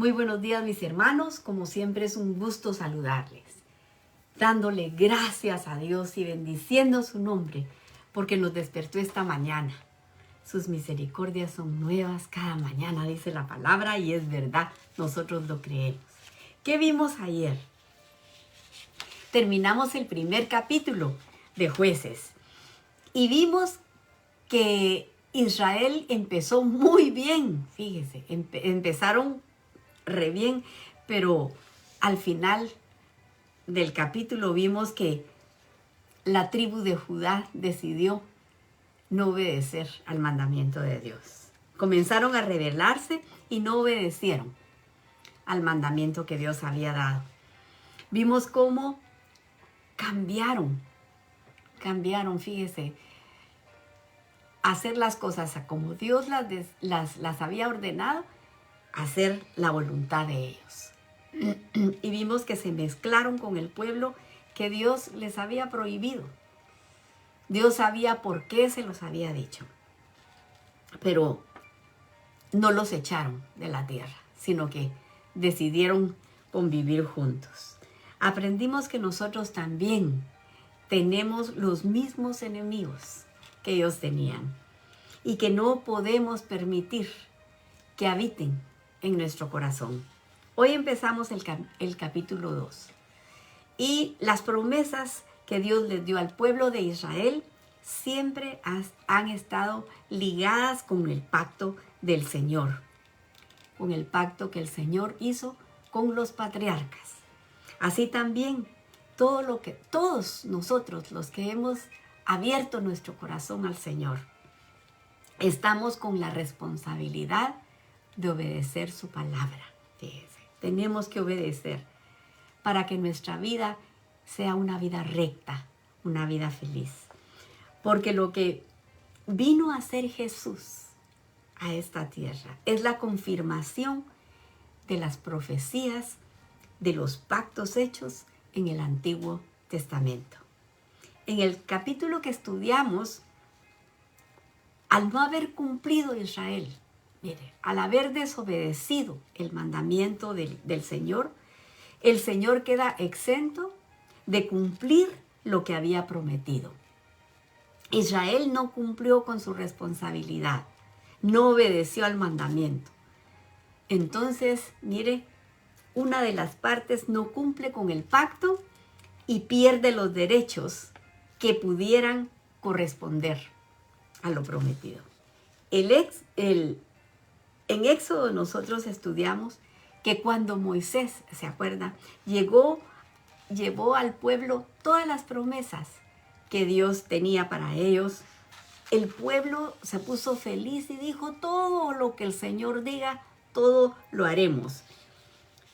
Muy buenos días, mis hermanos. Como siempre es un gusto saludarles, dándole gracias a Dios y bendiciendo su nombre, porque nos despertó esta mañana. Sus misericordias son nuevas cada mañana, dice la palabra, y es verdad, nosotros lo creemos. ¿Qué vimos ayer? Terminamos el primer capítulo de Jueces y vimos que Israel empezó muy bien, fíjese, empezaron re bien, pero al final del capítulo vimos que la tribu de Judá decidió no obedecer al mandamiento de Dios. Comenzaron a rebelarse y no obedecieron al mandamiento que Dios había dado. Vimos cómo cambiaron, fíjese, hacer las cosas como Dios las había ordenado, hacer la voluntad de ellos. Y vimos que se mezclaron con el pueblo que Dios les había prohibido. Dios sabía por qué se los había dicho, pero no los echaron de la tierra, sino que decidieron convivir juntos. Aprendimos que nosotros también tenemos los mismos enemigos que ellos tenían y que no podemos permitir que habiten en nuestro corazón. Hoy empezamos el capítulo 2 y las promesas que Dios les dio al pueblo de Israel siempre han estado ligadas con el pacto del Señor, con el pacto que el Señor hizo con los patriarcas. Así también todos nosotros, los que hemos abierto nuestro corazón al Señor, estamos con la responsabilidad de obedecer su palabra. Fíjese, tenemos que obedecer para que nuestra vida sea una vida recta, una vida feliz. Porque lo que vino a hacer Jesús a esta tierra es la confirmación de las profecías, de los pactos hechos en el Antiguo Testamento. En el capítulo que estudiamos, al no haber cumplido Israel, mire, al haber desobedecido el mandamiento del Señor, el Señor queda exento de cumplir lo que había prometido. Israel no cumplió con su responsabilidad, no obedeció al mandamiento. Entonces, mire, una de las partes no cumple con el pacto y pierde los derechos que pudieran corresponder a lo prometido. En Éxodo nosotros estudiamos que cuando Moisés, ¿se acuerda?, llevó al pueblo todas las promesas que Dios tenía para ellos, el pueblo se puso feliz y dijo: todo lo que el Señor diga, todo lo haremos.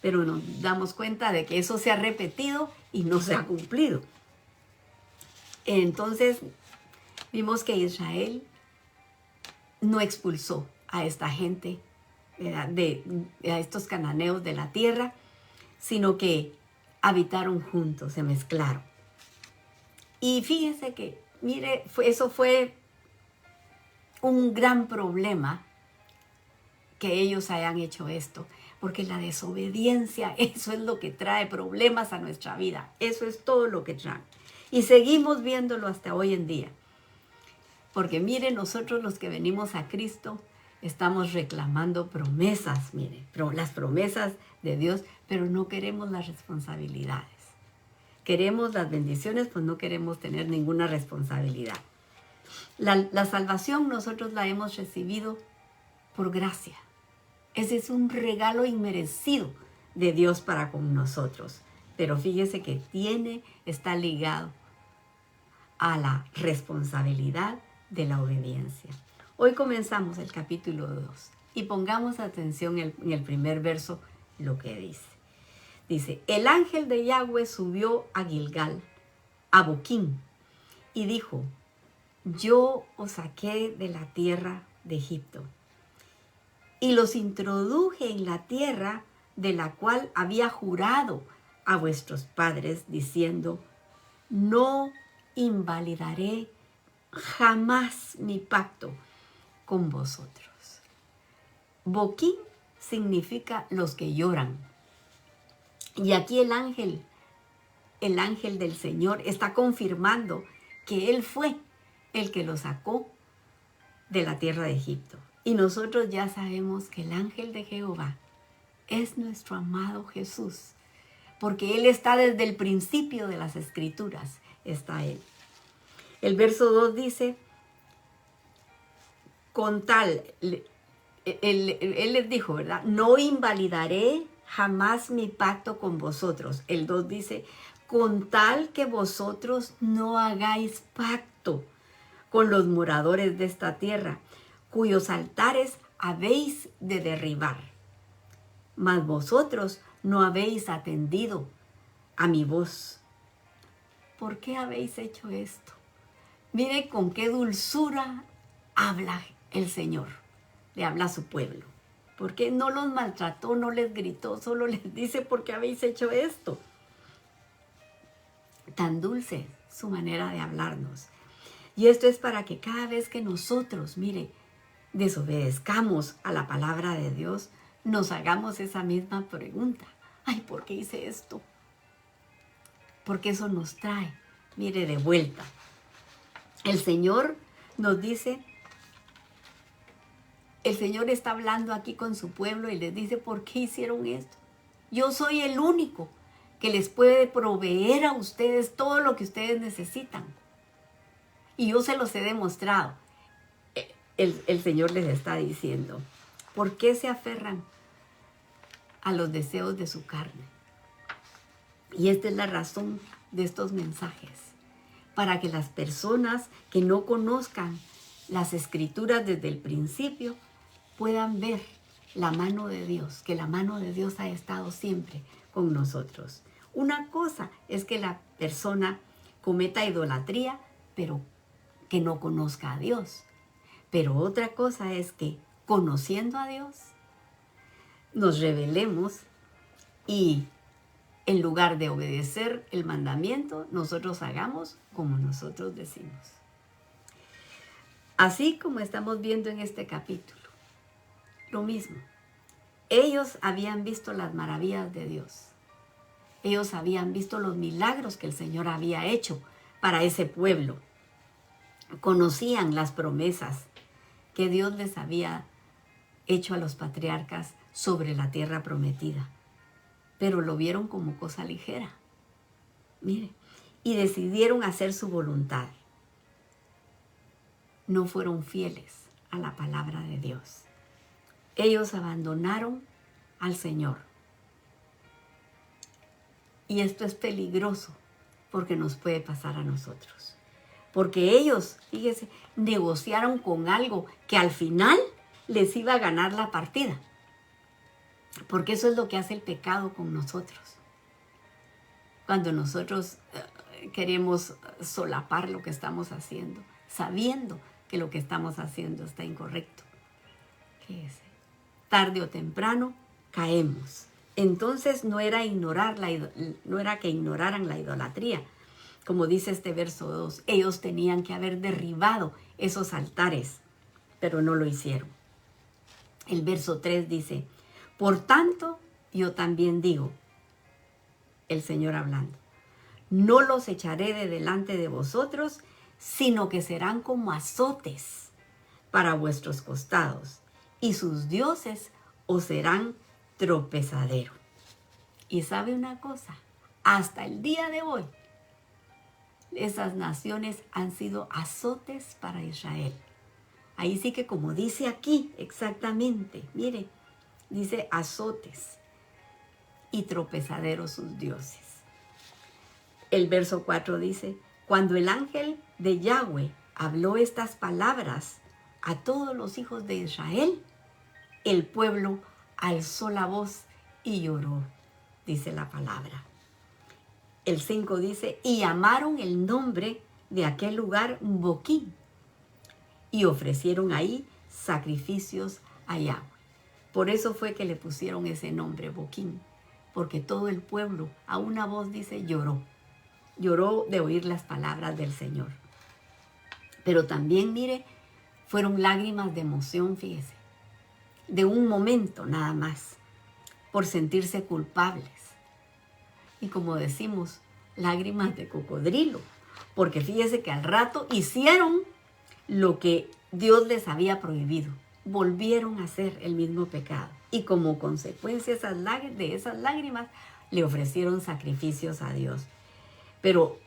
Pero nos damos cuenta de que eso se ha repetido y no se ha cumplido. Entonces vimos que Israel no expulsó a esta gente, a estos cananeos de la tierra, sino que habitaron juntos, se mezclaron. Y fíjese que, mire, eso fue un gran problema que ellos hayan hecho esto, porque la desobediencia, eso es lo que trae problemas a nuestra vida, eso es todo lo que trae. Y seguimos viéndolo hasta hoy en día. Porque mire, nosotros los que venimos a Cristo estamos reclamando promesas, mire, las promesas de Dios, pero no queremos las responsabilidades. Queremos las bendiciones, pues no queremos tener ninguna responsabilidad. La salvación nosotros la hemos recibido por gracia. Ese es un regalo inmerecido de Dios para con nosotros. Pero fíjese que está ligado a la responsabilidad de la obediencia. Hoy comenzamos el capítulo 2 y pongamos atención en el primer verso lo que dice. Dice: el ángel de Yahweh subió a Gilgal, a Boquim, y dijo: yo os saqué de la tierra de Egipto y los introduje en la tierra de la cual había jurado a vuestros padres, diciendo: no invalidaré jamás mi pacto con vosotros. Boquim significa los que lloran. Y aquí el ángel del Señor está confirmando que Él fue el que lo sacó de la tierra de Egipto. Y nosotros ya sabemos que el ángel de Jehová es nuestro amado Jesús, porque Él está desde el principio de las Escrituras, está Él. El verso 2 dice, con tal, él les dijo, ¿verdad? No invalidaré jamás mi pacto con vosotros. El 2 dice, con tal que vosotros no hagáis pacto con los moradores de esta tierra, cuyos altares habéis de derribar. Mas vosotros no habéis atendido a mi voz. ¿Por qué habéis hecho esto? Mire con qué dulzura habla el Señor, le habla a su pueblo. ¿Por qué no los maltrató, no les gritó, solo les dice por qué habéis hecho esto? Tan dulce su manera de hablarnos. Y esto es para que cada vez que nosotros, mire, desobedezcamos a la palabra de Dios, nos hagamos esa misma pregunta. Ay, ¿por qué hice esto? Porque eso nos trae, mire, de vuelta. El Señor nos dice, el Señor está hablando aquí con su pueblo y les dice, ¿por qué hicieron esto? Yo soy el único que les puede proveer a ustedes todo lo que ustedes necesitan. Y yo se los he demostrado. El Señor les está diciendo, ¿por qué se aferran a los deseos de su carne? Y esta es la razón de estos mensajes, para que las personas que no conozcan las Escrituras desde el principio puedan ver la mano de Dios, que la mano de Dios ha estado siempre con nosotros. Una cosa es que la persona cometa idolatría, pero que no conozca a Dios. Pero otra cosa es que, conociendo a Dios, nos rebelemos y en lugar de obedecer el mandamiento, nosotros hagamos como nosotros decimos. Así como estamos viendo en este capítulo, lo mismo. Ellos habían visto las maravillas de Dios. Ellos habían visto los milagros que el Señor había hecho para ese pueblo. Conocían las promesas que Dios les había hecho a los patriarcas sobre la tierra prometida, pero lo vieron como cosa ligera. Mire, y decidieron hacer su voluntad. No fueron fieles a la palabra de Dios. Ellos abandonaron al Señor. Y esto es peligroso porque nos puede pasar a nosotros. Porque ellos, fíjese, negociaron con algo que al final les iba a ganar la partida. Porque eso es lo que hace el pecado con nosotros. Cuando nosotros queremos solapar lo que estamos haciendo, sabiendo que lo que estamos haciendo está incorrecto. Fíjese, tarde o temprano caemos. Entonces no era que ignoraran la idolatría. Como dice este verso 2, ellos tenían que haber derribado esos altares, pero no lo hicieron. El verso 3 dice, por tanto, yo también digo, el Señor hablando, no los echaré de delante de vosotros, sino que serán como azotes para vuestros costados, y sus dioses os serán tropezadero. Y sabe una cosa, hasta el día de hoy, esas naciones han sido azotes para Israel. Ahí sí que como dice aquí exactamente, mire, dice azotes y tropezaderos sus dioses. El verso 4 dice, cuando el ángel de Yahweh habló estas palabras a todos los hijos de Israel, el pueblo alzó la voz y lloró, dice la palabra. El 5 dice, y llamaron el nombre de aquel lugar Boquim, y ofrecieron ahí sacrificios a Yahweh. Por eso fue que le pusieron ese nombre, Boquim, porque todo el pueblo, a una voz dice, lloró. Lloró de oír las palabras del Señor. Pero también, mire, fueron lágrimas de emoción, fíjese. de un momento nada más, por sentirse culpables. Y como decimos, lágrimas de cocodrilo, porque fíjese que al rato hicieron lo que Dios les había prohibido. Volvieron a hacer el mismo pecado. Y como consecuencia de esas lágrimas, le ofrecieron sacrificios a Dios. Pero,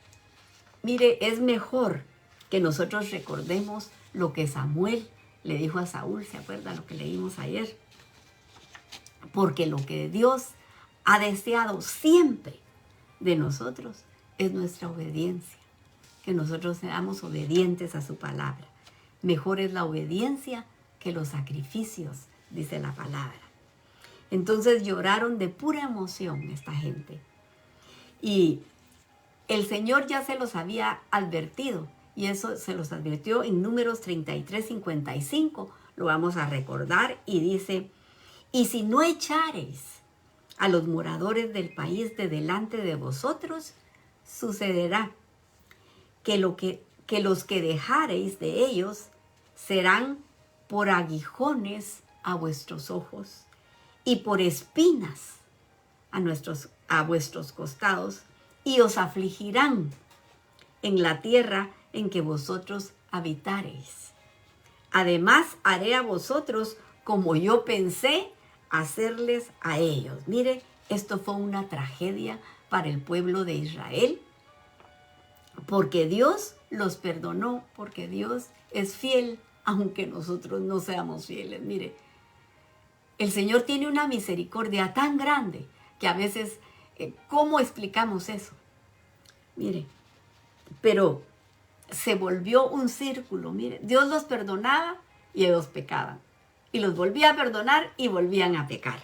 mire, es mejor que nosotros recordemos lo que Samuel le dijo a Saúl. ¿Se acuerdan lo que leímos ayer? Porque lo que Dios ha deseado siempre de nosotros es nuestra obediencia. Que nosotros seamos obedientes a su palabra. Mejor es la obediencia que los sacrificios, dice la palabra. Entonces lloraron de pura emoción esta gente. Y el Señor ya se los había advertido. Y eso se los advirtió en Números 33:55. Lo vamos a recordar y dice: y si no echareis a los moradores del país de delante de vosotros, sucederá que los que dejareis de ellos serán por aguijones a vuestros ojos y por espinas a vuestros costados, y os afligirán en la tierra en que vosotros habitareis. Además haré a vosotros como yo pensé hacerles a ellos. Mire, esto fue una tragedia para el pueblo de Israel, porque Dios los perdonó, porque Dios es fiel, aunque nosotros no seamos fieles. Mire, el Señor tiene una misericordia tan grande que a veces, ¿cómo explicamos eso? Mire, pero se volvió un círculo. Mire, Dios los perdonaba y ellos pecaban. Y los volvía a perdonar y volvían a pecar.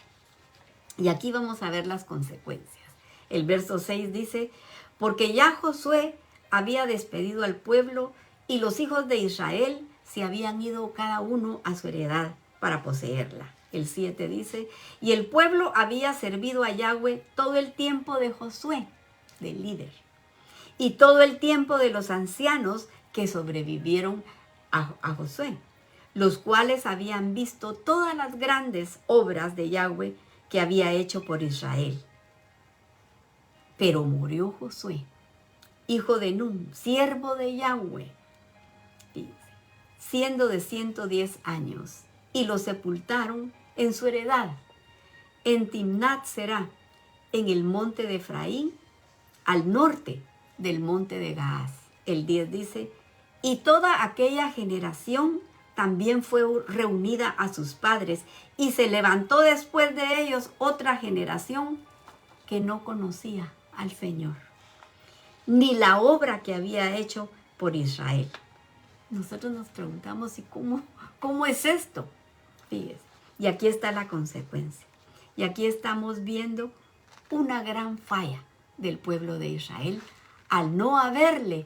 Y aquí vamos a ver las consecuencias. El verso 6 dice: porque ya Josué había despedido al pueblo y los hijos de Israel se habían ido cada uno a su heredad para poseerla. El 7 dice: y el pueblo había servido a Yahweh todo el tiempo de Josué, del líder, y todo el tiempo de los ancianos que sobrevivieron a Josué, los cuales habían visto todas las grandes obras de Yahweh que había hecho por Israel. Pero murió Josué, hijo de Nun, siervo de Yahweh, siendo de 110 años, y lo sepultaron en su heredad, en Timnat Será, en el monte de Efraín, al norte del monte de Gaaz. El 10 dice: y toda aquella generación también fue reunida a sus padres, y se levantó después de ellos otra generación que no conocía al Señor, ni la obra que había hecho por Israel. Nosotros nos preguntamos: ¿y cómo es esto? Fíjese, y aquí está la consecuencia. Y aquí estamos viendo una gran falla del pueblo de Israel al no haberle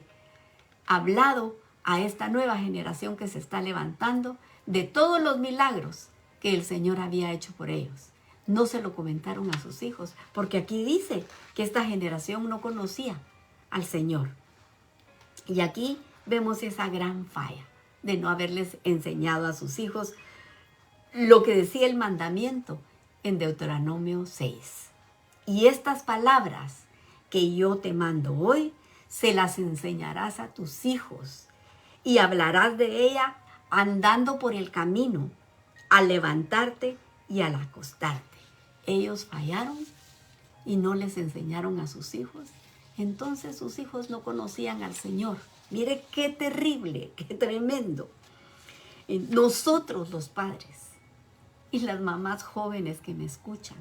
hablado a esta nueva generación que se está levantando de todos los milagros que el Señor había hecho por ellos. No se lo comentaron a sus hijos, porque aquí dice que esta generación no conocía al Señor. Y aquí vemos esa gran falla de no haberles enseñado a sus hijos lo que decía el mandamiento en Deuteronomio 6. Y estas palabras que yo te mando hoy, se las enseñarás a tus hijos, y hablarás de ella andando por el camino, al levantarte y al acostarte. Ellos fallaron y no les enseñaron a sus hijos. Entonces sus hijos no conocían al Señor. Mire qué terrible, qué tremendo. Nosotros los padres y las mamás jóvenes que me escuchan,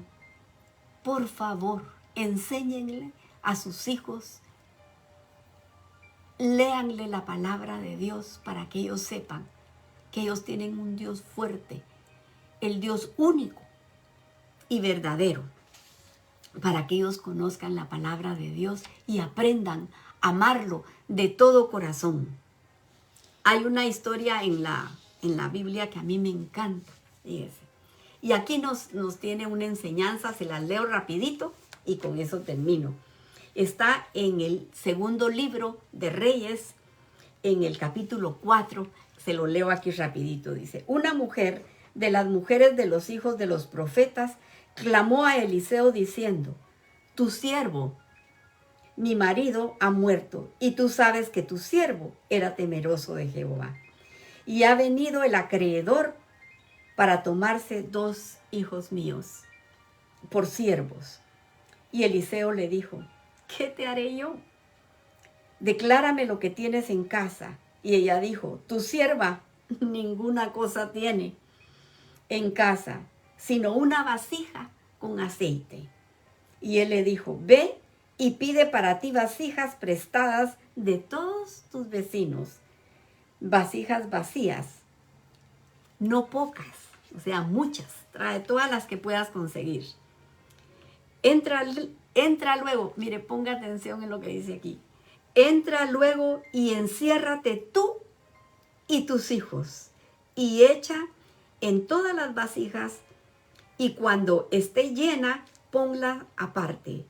por favor, enséñenle a sus hijos, léanle la palabra de Dios para que ellos sepan que ellos tienen un Dios fuerte, el Dios único y verdadero, para que ellos conozcan la palabra de Dios y aprendan a amarlo de todo corazón. Hay una historia en la Biblia que a mí me encanta, fíjese. Y aquí nos tiene una enseñanza, se las leo rapidito y con eso termino. Está en el segundo libro de Reyes, en el capítulo 4, se lo leo aquí rapidito. Dice: una mujer de las mujeres de los hijos de los profetas, clamó a Eliseo diciendo: tu siervo, mi marido, ha muerto, y tú sabes que tu siervo era temeroso de Jehová. Y ha venido el acreedor para tomarse 2 hijos míos por siervos. Y Eliseo le dijo: ¿qué te haré yo? Declárame lo que tienes en casa. Y ella dijo: tu sierva ninguna cosa tiene en casa, sino una vasija con aceite. Y él le dijo: ve y pide para ti vasijas prestadas de todos tus vecinos, vasijas vacías, no pocas, o sea, muchas. Trae todas las que puedas conseguir. Entra luego, mire, ponga atención en lo que dice aquí. Entra luego y enciérrate tú y tus hijos, y echa en todas las vasijas, y cuando esté llena, ponla aparte.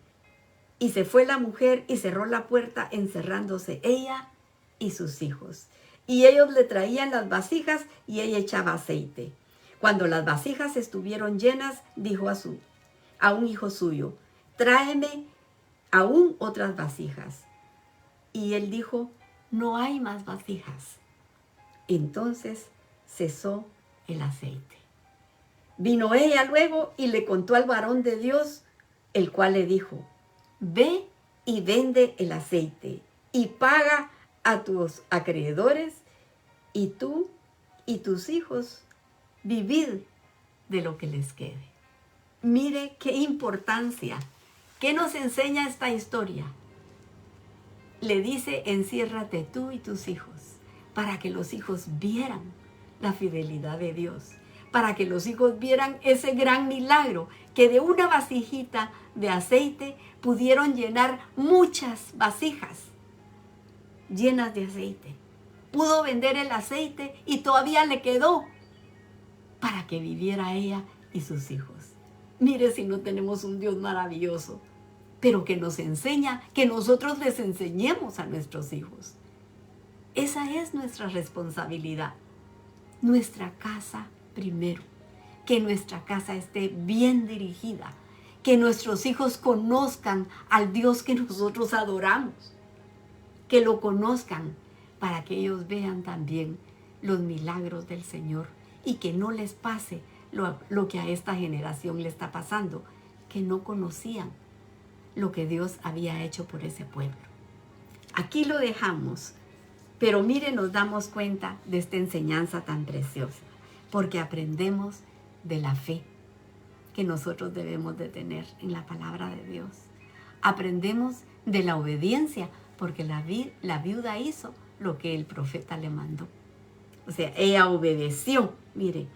Y se fue la mujer y cerró la puerta, encerrándose ella y sus hijos. Y ellos le traían las vasijas y ella echaba aceite. Cuando las vasijas estuvieron llenas, dijo a un hijo suyo: tráeme aún otras vasijas. Y él dijo: no hay más vasijas. Entonces cesó el aceite. Vino ella luego y le contó al varón de Dios, el cual le dijo: ve y vende el aceite y paga a tus acreedores, y tú y tus hijos vivid de lo que les quede. Mire qué importancia. ¿Qué nos enseña esta historia? Le dice: enciérrate tú y tus hijos, para que los hijos vieran la fidelidad de Dios, para que los hijos vieran ese gran milagro, que de una vasijita de aceite pudieron llenar muchas vasijas llenas de aceite. Pudo vender el aceite y todavía le quedó para que viviera ella y sus hijos. Mire si no tenemos un Dios maravilloso, pero que nos enseña, que nosotros les enseñemos a nuestros hijos. Esa es nuestra responsabilidad. Nuestra casa primero. Que nuestra casa esté bien dirigida. Que nuestros hijos conozcan al Dios que nosotros adoramos. Que lo conozcan para que ellos vean también los milagros del Señor y que no les pase lo que a esta generación le está pasando, que no conocían lo que Dios había hecho por ese pueblo. Aquí lo dejamos, pero mire, nos damos cuenta de esta enseñanza tan preciosa, porque aprendemos de la fe que nosotros debemos de tener en la palabra de Dios. Aprendemos de la obediencia, porque la viuda hizo lo que el profeta le mandó. O sea, ella obedeció, mire.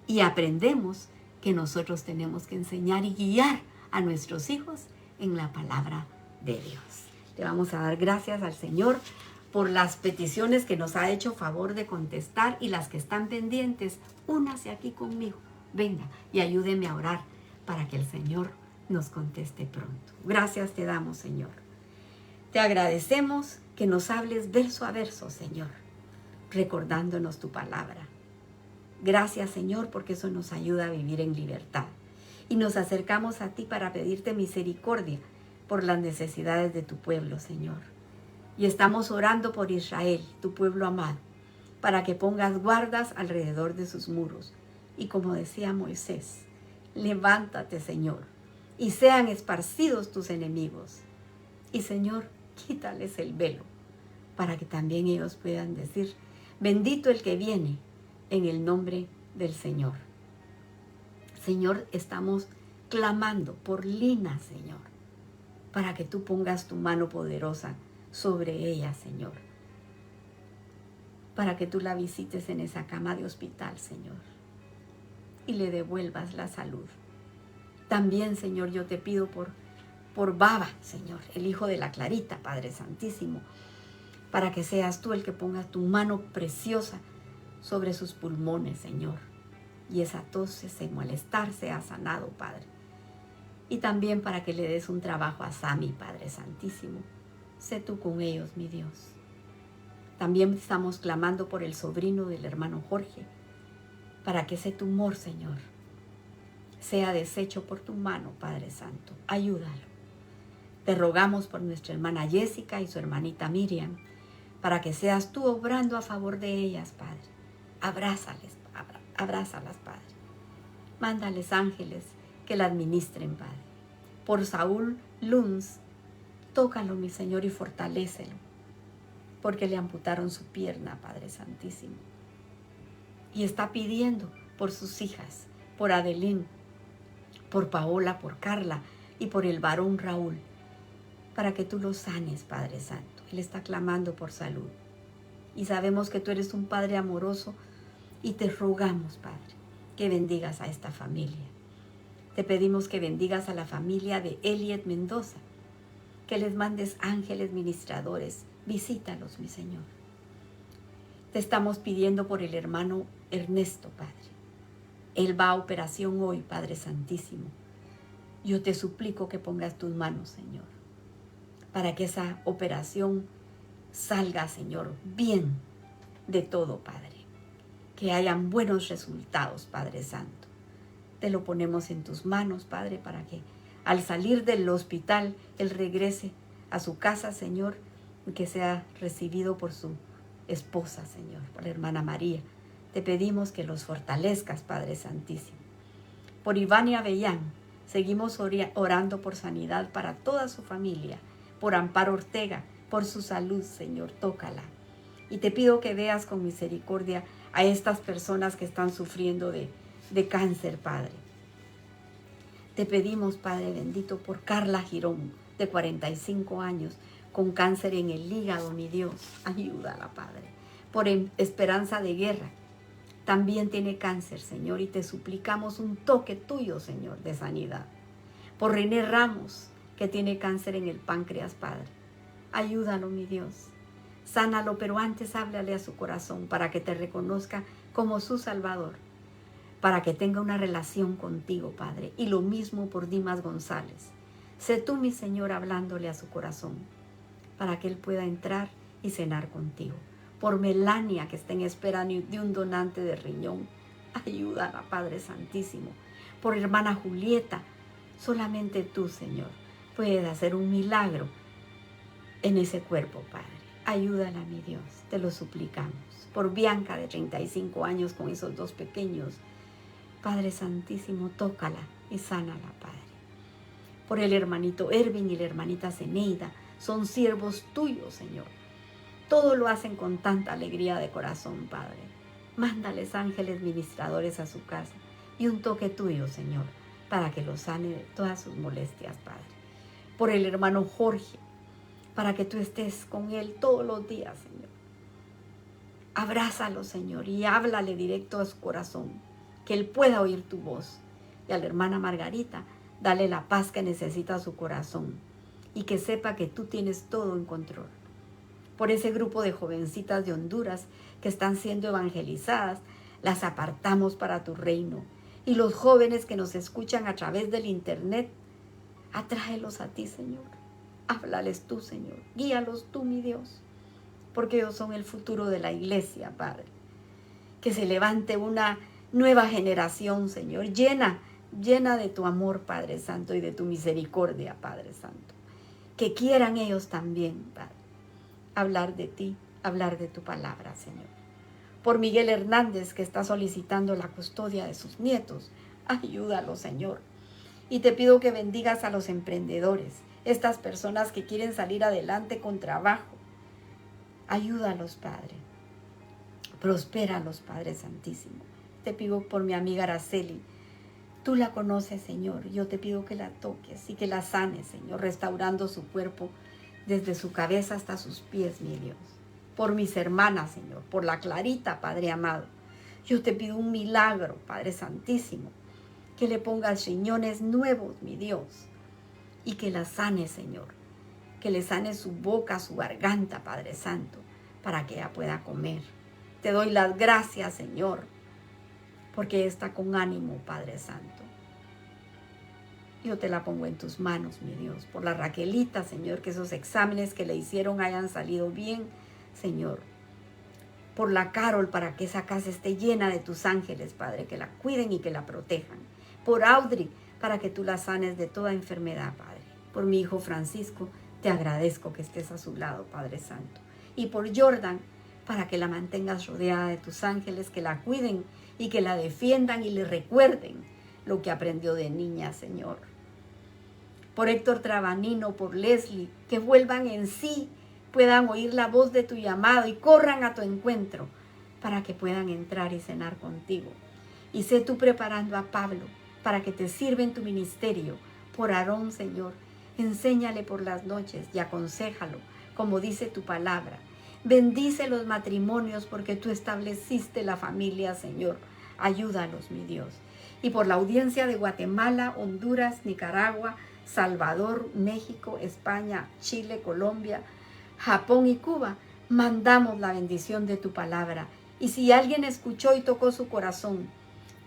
Y aprendemos que nosotros tenemos que enseñar y guiar a nuestros hijos en la palabra de Dios. Le vamos a dar gracias al Señor por las peticiones que nos ha hecho favor de contestar, y las que están pendientes, únase aquí conmigo. Venga y ayúdeme a orar para que el Señor nos conteste pronto. Gracias te damos, Señor. Te agradecemos que nos hables verso a verso, Señor, recordándonos tu palabra. Gracias, Señor, porque eso nos ayuda a vivir en libertad. Y nos acercamos a ti para pedirte misericordia por las necesidades de tu pueblo, Señor. Y estamos orando por Israel, tu pueblo amado, para que pongas guardas alrededor de sus muros. Y como decía Moisés, levántate, Señor, y sean esparcidos tus enemigos. Y, Señor, quítales el velo, para que también ellos puedan decir: bendito el que viene en el nombre del Señor. Señor, estamos clamando por Lina, Señor, para que tú pongas tu mano poderosa sobre ella, Señor, para que tú la visites en esa cama de hospital, Señor, y le devuelvas la salud. También, Señor, yo te pido por Baba, Señor, el hijo de la Clarita, Padre Santísimo, para que seas tú el que pongas tu mano preciosa sobre sus pulmones, Señor, y esa tos, ese malestar sea sanado, Padre. Y también para que le des un trabajo a Sammy, Padre Santísimo. Sé tú con ellos, mi Dios. También estamos clamando por el sobrino del hermano Jorge, para que ese tumor, Señor, sea deshecho por tu mano, Padre Santo. Ayúdalo. Te rogamos por nuestra hermana Jessica y su hermanita Miriam, para que seas tú obrando a favor de ellas, Padre. Abrázalas, Padre. Mándales ángeles que la administren, Padre. Por Saúl Lunz, tócalo, mi Señor, y fortalécelo, porque le amputaron su pierna, Padre Santísimo. Y está pidiendo por sus hijas, por Adelín, por Paola, por Carla y por el varón Raúl, para que tú los sanes, Padre Santo. Él está clamando por salud. Y sabemos que tú eres un Padre amoroso y te rogamos, Padre, que bendigas a esta familia. Te pedimos que bendigas a la familia de Eliet Mendoza, que les mandes ángeles ministradores. Visítalos, mi Señor. Te estamos pidiendo por el hermano Ernesto, Padre. Él va a operación hoy, Padre Santísimo. Yo te suplico que pongas tus manos, Señor, para que esa operación salga, Señor, bien de todo, Padre. Que hayan buenos resultados, Padre Santo. Te lo ponemos en tus manos, Padre, para que al salir del hospital, Él regrese a su casa, Señor, y que sea recibido por su esposa, Señor, por la hermana María. Te pedimos que los fortalezcas, Padre Santísimo. Por Iván y Avellán, seguimos orando por sanidad para toda su familia, por Amparo Ortega, por su salud, Señor, tócala. Y te pido que veas con misericordia a estas personas que están sufriendo de cáncer, Padre. Te pedimos, Padre bendito, por Carla Girón, de 45 años, con cáncer en el hígado, mi Dios. Ayúdala, Padre. Por Esperanza de Guerra, también tiene cáncer, Señor, y te suplicamos un toque tuyo, Señor, de sanidad. Por René Ramos, que tiene cáncer en el páncreas, Padre. Ayúdalo, mi Dios. Sánalo, pero antes háblale a su corazón para que te reconozca como su Salvador, para que tenga una relación contigo, Padre. Y lo mismo por Dimas González. Sé tú, mi Señor, hablándole a su corazón, para que él pueda entrar y cenar contigo. Por Melania, que está en espera de un donante de riñón. Ayúdala, Padre Santísimo. Por hermana Julieta, solamente tú, Señor, puedes hacer un milagro en ese cuerpo, Padre. Ayúdala, mi Dios, te lo suplicamos. Por Bianca, de 35 años, con esos dos pequeños, Padre Santísimo, tócala y sánala, Padre. Por el hermanito Ervin y la hermanita Zeneida, son siervos tuyos, Señor. Todo lo hacen con tanta alegría de corazón, Padre. Mándales ángeles ministradores a su casa y un toque tuyo, Señor, para que los sane de todas sus molestias, Padre. Por el hermano Jorge, para que tú estés con él todos los días, Señor. Abrázalo, Señor, y háblale directo a su corazón, que él pueda oír tu voz. Y a la hermana Margarita, dale la paz que necesita a su corazón y que sepa que tú tienes todo en control. Por ese grupo de jovencitas de Honduras que están siendo evangelizadas, las apartamos para tu reino. Y los jóvenes que nos escuchan a través del internet, atráelos a ti, Señor. Háblales tú, Señor. Guíalos tú, mi Dios, porque ellos son el futuro de la iglesia, Padre. Que se levante una nueva generación, Señor, llena de tu amor, Padre Santo, y de tu misericordia, Padre Santo. Que quieran ellos también, Padre, hablar de ti, hablar de tu palabra, Señor. Por Miguel Hernández, que está solicitando la custodia de sus nietos, ayúdalo, Señor. Y te pido que bendigas a los emprendedores, estas personas que quieren salir adelante con trabajo. Ayúdalos, Padre. Prospéralos, Padre Santísimo. Te pido por mi amiga Araceli. Tú la conoces, Señor. Yo te pido que la toques y que la sanes, Señor, restaurando su cuerpo desde su cabeza hasta sus pies, mi Dios. Por mis hermanas, Señor, por la Clarita, Padre amado. Yo te pido un milagro, Padre Santísimo, que le pongas riñones nuevos, mi Dios, y que la sane, Señor, que le sane su boca, su garganta, Padre Santo, para que ella pueda comer. Te doy las gracias, Señor, porque está con ánimo, Padre Santo. Yo te la pongo en tus manos, mi Dios, por la Raquelita, Señor, que esos exámenes que le hicieron hayan salido bien, Señor. por la Carol, para que esa casa esté llena de tus ángeles, Padre, que la cuiden y que la protejan. Por Audrey, para que tú la sanes de toda enfermedad, Padre. Por mi hijo Francisco, te agradezco que estés a su lado, Padre Santo. Y por Jordan, para que la mantengas rodeada de tus ángeles, que la cuiden y que la defiendan y le recuerden lo que aprendió de niña, Señor. Por Héctor Trabanino, por Leslie, que vuelvan en sí, puedan oír la voz de tu llamado y corran a tu encuentro para que puedan entrar y cenar contigo. Y sé tú preparando a Pablo para que te sirva en tu ministerio. Por Aarón, Señor, enséñale por las noches y aconséjalo, como dice tu palabra. Bendice los matrimonios porque tú estableciste la familia, Señor. Ayúdalos, mi Dios. Y por la audiencia de Guatemala, Honduras, Nicaragua, Salvador, México, España, Chile, Colombia, Japón y Cuba, mandamos la bendición de tu palabra. Y si alguien escuchó y tocó su corazón,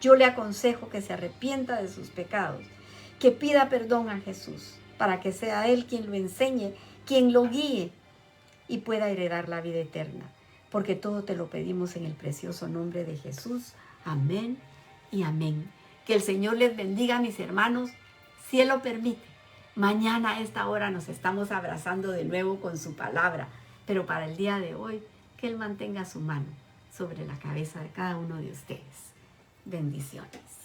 yo le aconsejo que se arrepienta de sus pecados, que pida perdón a Jesús, para que sea Él quien lo enseñe, quien lo guíe y pueda heredar la vida eterna. Porque todo te lo pedimos en el precioso nombre de Jesús. Amén y amén. Que el Señor les bendiga, mis hermanos, si Él lo permite. Mañana a esta hora nos estamos abrazando de nuevo con su palabra, pero para el día de hoy, que Él mantenga su mano sobre la cabeza de cada uno de ustedes. Bendiciones.